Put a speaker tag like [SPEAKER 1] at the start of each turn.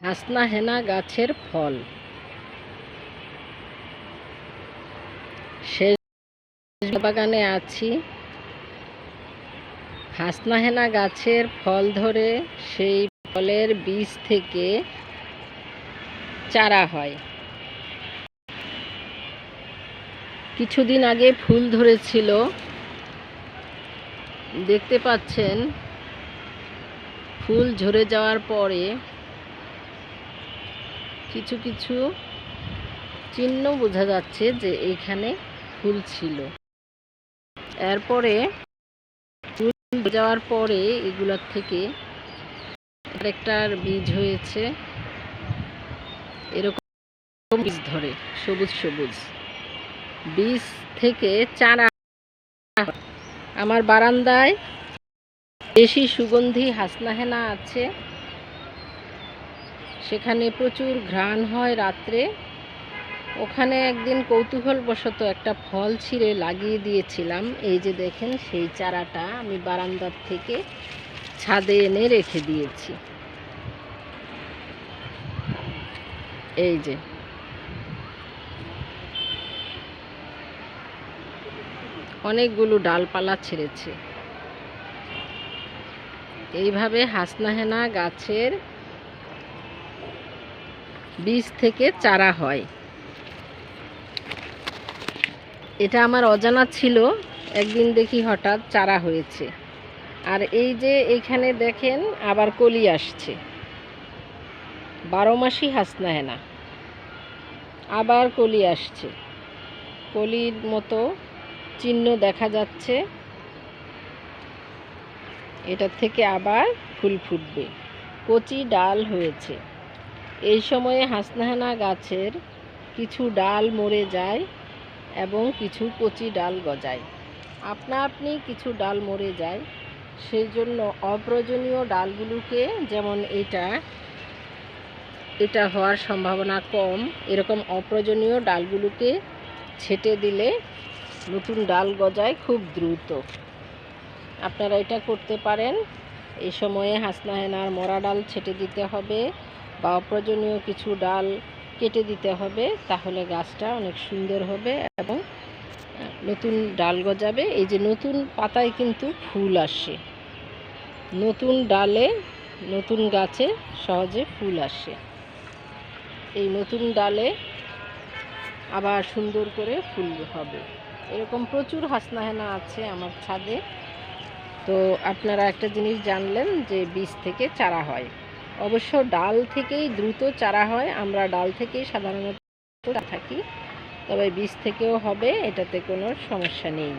[SPEAKER 1] হাসনা হেনা গাছের ফল। শেষ বাগানে আছি। হাসনা হেনা গাছের ফল ধরে সেই ফলের বীজ থেকে চারা হয়। কিছুদিন আগে ফুল ধরেছিল, দেখতে পাচ্ছেন। ফুল ঝরে যাওয়ার পরে কিছু কিছু চিহ্ন বোঝা যাচ্ছে যে এইখানে ফুল ছিল। এরপরে ফুল যাওয়ার পরে এগুলোর থেকে আরেকটার বীজ হয়েছে, এরকম বীজ ধরে সবুজ সবুজ বীজ থেকে চারা। আমার বারান্দায় দেশি সুগন্ধি হাসনা হেনা আছে, সেখানে প্রচুর ঘ্রাণ হয় রাত্রে। ওখানে একদিন কৌতূহলবশত একটা ফল ছিঁড়ে লাগিয়ে দিয়েছিলাম। এই যে দেখেন, সেই চারাটা আমি বারান্দার থেকে ছাদে এনে রেখে দিয়েছি। এই যে অনেকগুলো ডালপালা ছেড়েছে। এইভাবে হাসনা হেনা গাছের বীজ থেকে চারা হয়। এটা আমার অজানা ছিল, একদিন দেখি হঠাৎ চারা হয়েছে। আর এই যে এইখানে দেখেন আবার কলি আসছে। 12 মাসই হাসনা হেনা, আবার কলি আসছে। কলির মতো চিহ্ন দেখা যাচ্ছে। এটা থেকে আবার ফুল ফুটবে। কচি ডাল হয়েছে। এই সময়ে হাসনা হেনা গাছের কিছু ডাল মরে যায় এবং কিছু কচি ডাল গজায়। আপনা আপনি কিছু ডাল মরে যায়। সেই জন্য অপ্রয়োজনীয় ডালগুলোকে, যেমন এটা হওয়ার সম্ভাবনা কম, এরকম অপ্রয়োজনীয় ডালগুলোকে ছেটে দিলে নতুন ডাল গজায় খুব দ্রুত। আপনারা এটা করতে পারেন। এই সময়ে হাসনা হেনার মরা ডাল ছেটে দিতে হবে বা অপ্রয়োজনীয় কিছু ডাল কেটে দিতে হবে, তাহলে গাছটা অনেক সুন্দর হবে এবং নতুন ডাল গজাবে। এই যে নতুন পাতায় কিন্তু ফুল আসে, নতুন ডালে নতুন গাছে সহজে ফুল আসে। এই নতুন ডালে আবার সুন্দর করে ফুল হবে। এরকম প্রচুর হাসনা হেনা আছে আমার ছাদে। তো আপনারা একটা জিনিস জানলেন যে বীজ থেকে চারা হয়। অবশ্য ডাল থেকেই দ্রুত চারা হয়, আমরা ডাল থেকেই সাধারণত থাকি, তবে বীজ থেকেও হবে, এটাতে কোনো সমস্যা নেই।